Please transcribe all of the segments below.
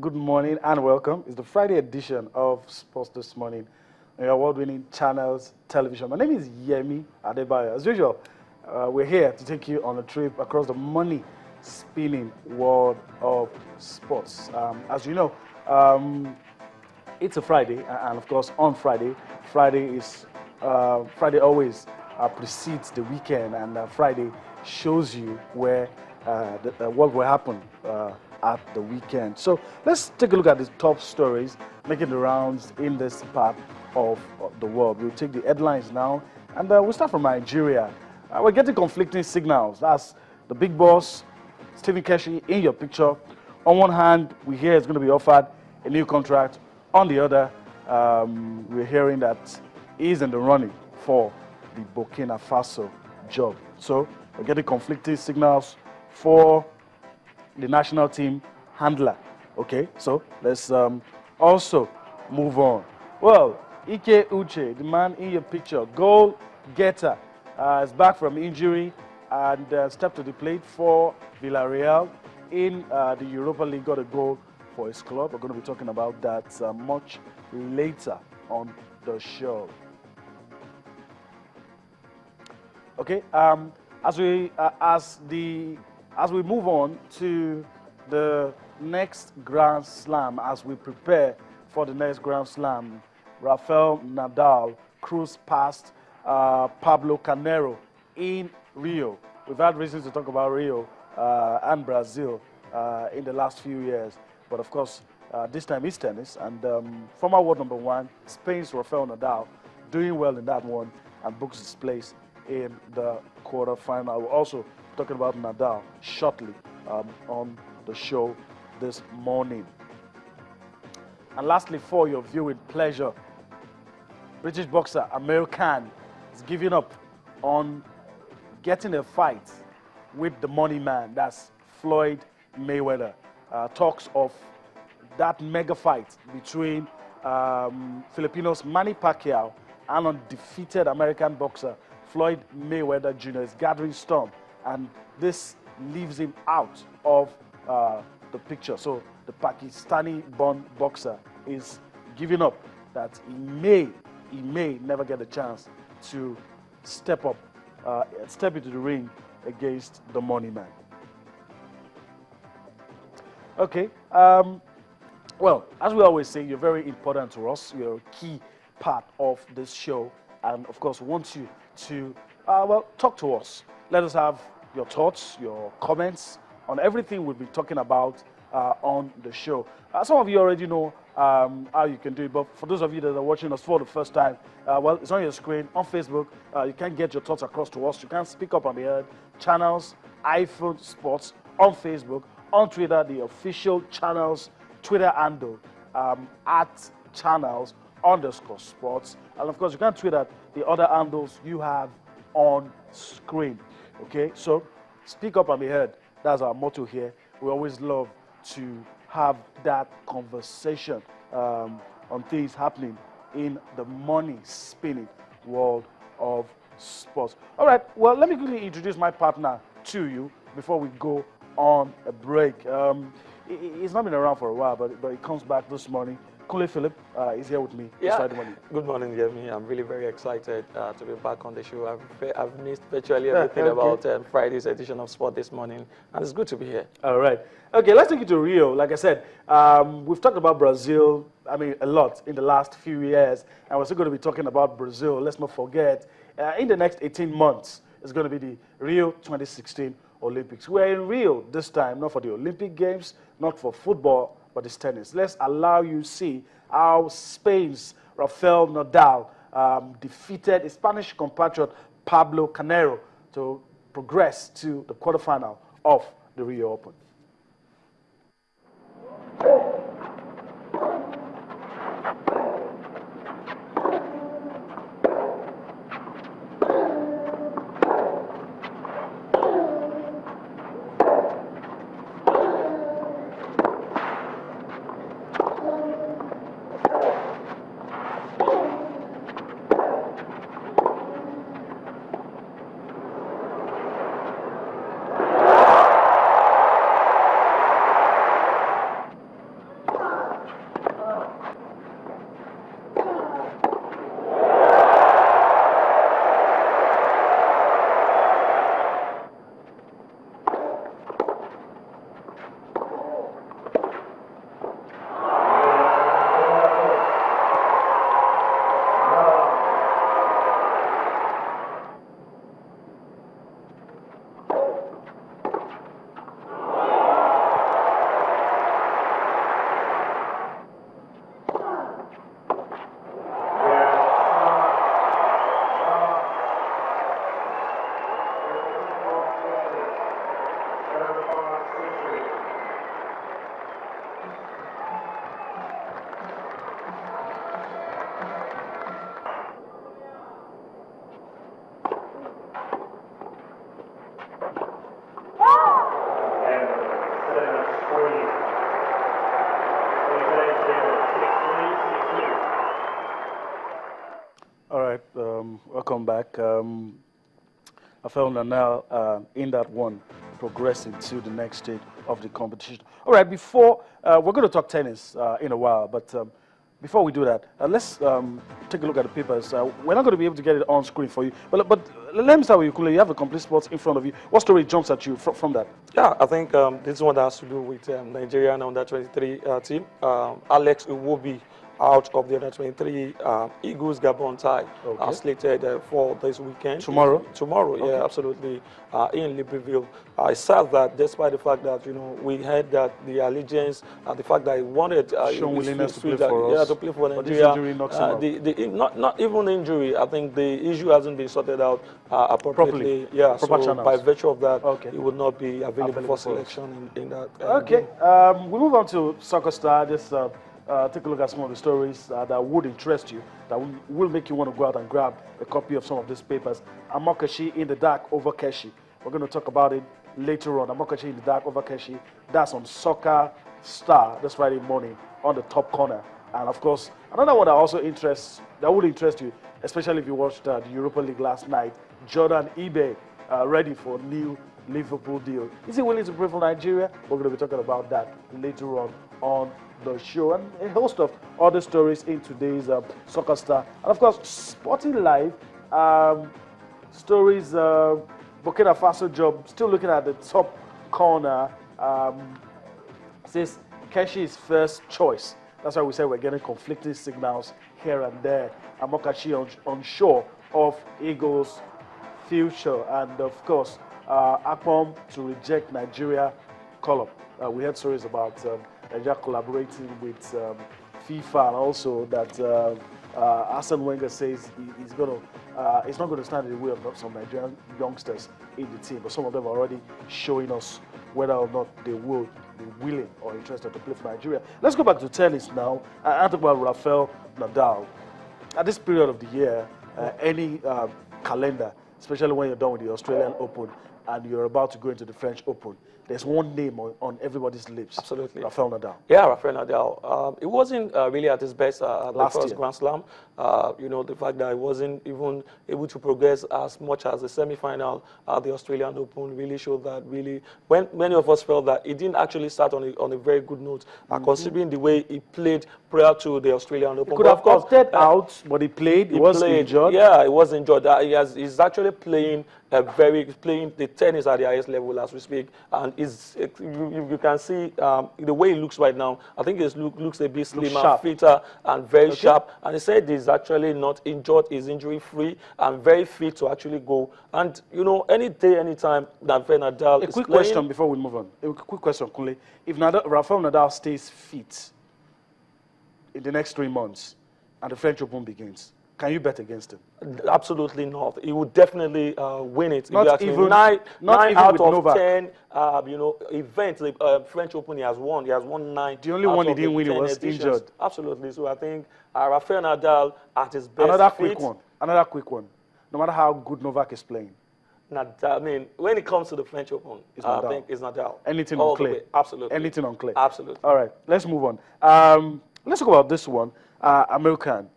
good morning and welcome. It's the Friday edition of Sports This Morning on your award-winning channels television. My name is Yemi Adebayo. As usual, we're here to take you on a trip across the money-spinning world of sports. As you know, it's a Friday, and of course, on Friday, Friday always precedes the weekend, and Friday shows you where what will happen at the weekend. So let's take a look at the top stories making the rounds in this part of the world. We'll take the headlines now, and we'll start from Nigeria. We're getting conflicting signals. That's the big boss, Stephen Keshi, in your picture. On one hand, we hear he's going to be offered a new contract. On the other, we're hearing that he's in the running for the Burkina Faso job. So we're getting conflicting signals for the national team handler. Okay, so let's also move on. Well, Ike Uche, the man in your picture, goal getter, is back from injury and stepped to the plate for Villarreal in the Europa League, got a goal for his club. We're going to be talking about that much later on the show. Okay, as we move on to the next Grand Slam, as we prepare for the next Grand Slam, Rafael Nadal cruised past Pablo Carneiro in Rio. We've had reasons to talk about Rio and Brazil in the last few years, but of course, this time it's tennis, and former world number one, Spain's Rafael Nadal, doing well in that one and books his place in the quarterfinal. We're also talking about Nadal shortly on the show this morning. And lastly, for your viewing pleasure, British boxer Amir Khan is giving up on getting a fight with the money man, that's Floyd Mayweather. Talks of that mega fight between Filipinos Manny Pacquiao and undefeated American boxer Floyd Mayweather Jr. is gathering storm, and this leaves him out of the picture. So the Pakistani-born boxer is giving up that he may never get a chance to step into the ring against the money man. Okay, well, as we always say, you're very important to us. You're a key part of this show, and of course, we want you to, well, talk to us. Let us have your thoughts, your comments on everything we'll be talking about on the show. Some of you already know how you can do it, but for those of you that are watching us for the first time, well, it's on your screen, on Facebook. You can get your thoughts across to us. You can speak up on the air, channels, iPhone Sports, on Facebook, on Twitter, the official channels Twitter handle, at channels_sports. And of course, you can tweet at the other handles you have on screen. Okay, so speak up and be heard. That's our motto here. We always love to have that conversation on things happening in the money-spinning world of sports. All right, well, let me quickly introduce my partner to you before we go on a break. He's not been around for a while, but he comes back this morning. Kunle Philip is here with me. Yeah. Good morning, Yemi. I'm really very excited to be back on the show. I've missed virtually everything about Friday's edition of Sport This Morning, and it's good to be here. All right. Okay, let's take you to Rio. Like I said, we've talked about Brazil, a lot in the last few years, and we're still going to be talking about Brazil. Let's not forget, in the next 18 months, it's going to be the Rio 2016 Olympics. We're in Rio this time, not for the Olympic Games, not for football, but it's tennis. Let's allow you see how Spain's Rafael Nadal defeated his Spanish compatriot Pablo Carneiro to progress to the quarterfinal of the Rio Open. Welcome back. Rafael Nadal in that one, progressing to the next stage of the competition. All right, before we're going to talk tennis in a while, but before we do that, let's take a look at the papers. We're not going to be able to get it on screen for you, but let me start with you, Kule. You have the complete sports in front of you. What story jumps at you from that? Yeah, I think this one that has to do with Nigeria and under 23 team. Alex Iwobi out of the under 23 Eagles Gabon tie slated for this weekend. Tomorrow? Tomorrow, okay. Yeah, absolutely. In Libreville. It's sad that despite the fact that, we heard that the allegiance, the fact that he wanted shown willingness to play for us. Yeah, to play for Nigeria. But this injury knocks him out. Not even injury. I think the issue hasn't been sorted out appropriately. Properly. Yeah, Proper so channels. by virtue of that, he would not be available for selection in that. Okay, we move on to Soccer Star. Just take a look at some of the stories that would interest you, that will make you want to go out and grab a copy of some of these papers. Keshi in the dark over Keshi. We're going to talk about it later on. Keshi in the dark over Keshi. That's on Soccer Star this Friday morning on the top corner. And of course, another one that would interest you, especially if you watched the Europa League last night. Jordan Ibe ready for a new Liverpool deal. Is he willing to play for Nigeria? We're going to be talking about that later on the show, and a host of other stories in today's Soccer Star. And of course, Sporting Live stories. Burkina Faso job, still looking at the top corner. Says Keshi is first choice. That's why we say we're getting conflicting signals here and there. Keshi unsure of Eagles' future, and of course, Akpom to reject Nigeria call-up. We had stories about Nigeria collaborating with FIFA, and also that Arsene Wenger says he's not going to stand in the way of some Nigerian youngsters in the team, but some of them are already showing us whether or not they will be willing or interested to play for Nigeria. Let's go back to tennis now. I talk about Rafael Nadal. At this period of the year, any calendar, especially when you're done with the Australian Open and you're about to go into the French Open, there's one name on everybody's lips. Absolutely. Rafael Nadal. Yeah, Rafael Nadal. It wasn't really at his best at the first Grand Slam. The fact that he wasn't even able to progress as much as the semi-final at the Australian Open really showed that when many of us felt that he didn't actually start on a very good note, considering the way he played prior to the Australian Open. He could have opted out, but he played. He was injured. Yeah, he was injured. He's actually playing the tennis at the highest level as we speak, and you can see the way he looks right now. I think he looks a bit slimmer, fitter, and very sharp. And he said he's actually not injured, he's injury-free, and very fit to actually go. And any day, anytime that Nadal is quick question before we move on. A quick question, Kunle. If Rafael Nadal stays fit in the next 3 months and the French Open begins, can you bet against him? Absolutely not. He would definitely win it. Not even nine out of Novak. 10, events. The French Open he has won. He has won 9. The only one he didn't win was injured. Absolutely. So I think Rafael Nadal at his best. Another quick one. No matter how good Novak is playing. Nadal, when it comes to the French Open, I think it's Nadal. Anything on clay. Absolutely. Anything on clay. Absolutely. All right. Let's move on. Let's talk about this one. American.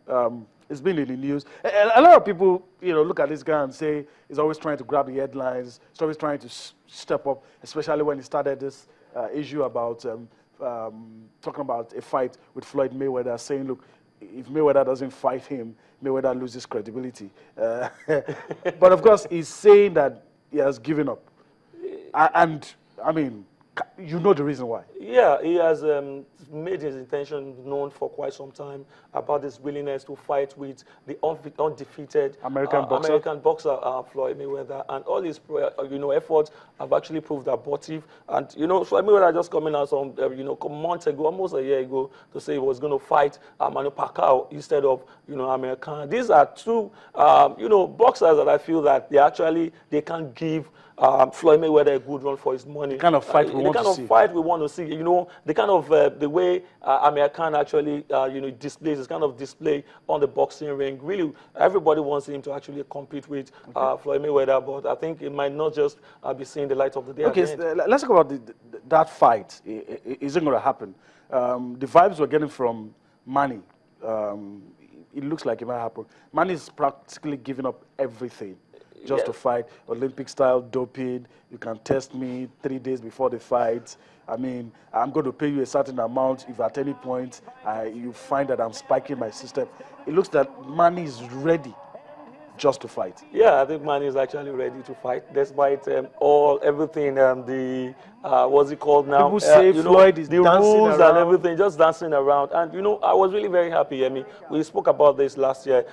It's been in the news. A lot of people, look at this guy and say he's always trying to grab the headlines. He's always trying to step up, especially when he started this issue about talking about a fight with Floyd Mayweather, saying, look, if Mayweather doesn't fight him, Mayweather loses credibility. But of course, he's saying that he has given up. And I mean, you know the reason why. Yeah, he has made his intention known for quite some time about his willingness to fight with the undefeated American boxer Floyd Mayweather, and all his efforts have actually proved abortive. And Floyd Mayweather just coming out some months ago, almost a year ago, to say he was going to fight Manny Pacquiao instead of American. These are two boxers that I feel that they can give Floyd Mayweather a good run for his money. The kind of fight we want to see. The kind of fight we want to see. The kind of the way American actually displays this kind of display on the boxing ring. Really, everybody wants him to actually compete with Floyd Mayweather, but I think it might not just be seeing the light of the day. Okay, let's talk about that fight. Is it going to happen? The vibes we're getting from Manny. it looks like it might happen. Man is practically giving up everything just to fight. Olympic style doping. You can test me 3 days before the fight. I mean, I'm going to pay you a certain amount if at any point you find that I'm spiking my system. It looks that man is ready just to fight. Yeah, I think man is actually ready to fight, despite everything, what's it called now? People say Floyd is the dancing rules around. and everything, just dancing around. And I was really very happy. I mean, we spoke about this last year.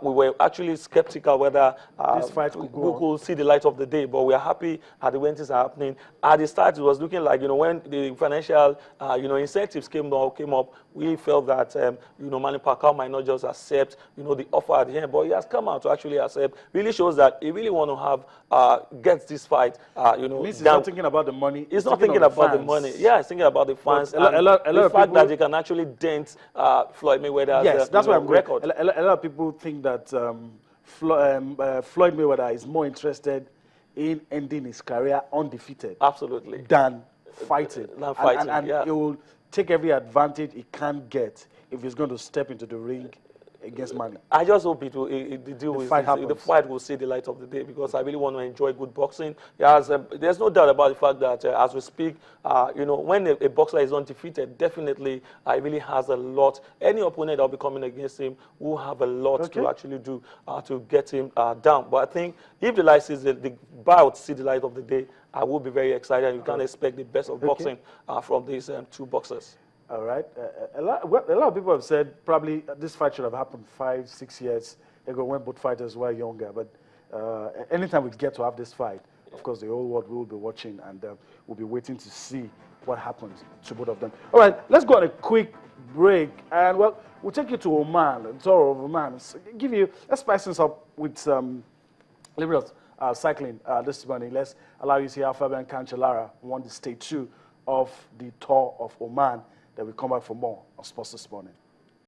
We were actually skeptical whether This fight could go we could see the light of the day, but we are happy at the way things are happening. At the start, it was looking like when the financial incentives came up, we felt that Manny Pacquiao might not just accept the offer at the end, but he has come out to actually accept. Really shows that he really want to have get this fight. He's not thinking about the money. He's not thinking about the money. Yeah, he's thinking about the fans. A lot the of fact people, that they can actually dent Floyd Mayweather's yes, that's what I'm record. A lot of people think that Floyd Mayweather is more interested in ending his career undefeated. Absolutely. Than fighting. And yeah. he will take every advantage he can get if he's going to step into the ring against Manny. I just hope the fight will see the light of the day, because I really want to enjoy good boxing. There's no doubt about the fact that as we speak, when a boxer is undefeated, definitely he really has a lot. Any opponent that will be coming against him will have a lot to actually do to get him down. But I think if the light sees the bout see the light of the day, I will be very excited. You can expect the best of boxing from these two boxers. All right. A lot of people have said probably this fight should have happened 5-6 years ago when both fighters were younger. But anytime we get to have this fight, of course, the whole world will be watching, and we'll be waiting to see what happens to both of them. All right, let's go on a quick break, and we'll take you to Oman, the tour of Oman. So let's spice this up with some liberal cycling this morning. Let's allow you to see how Fabian Cancellara won the stage 2 of the tour of Oman. Then we come back for more on Sports This Morning.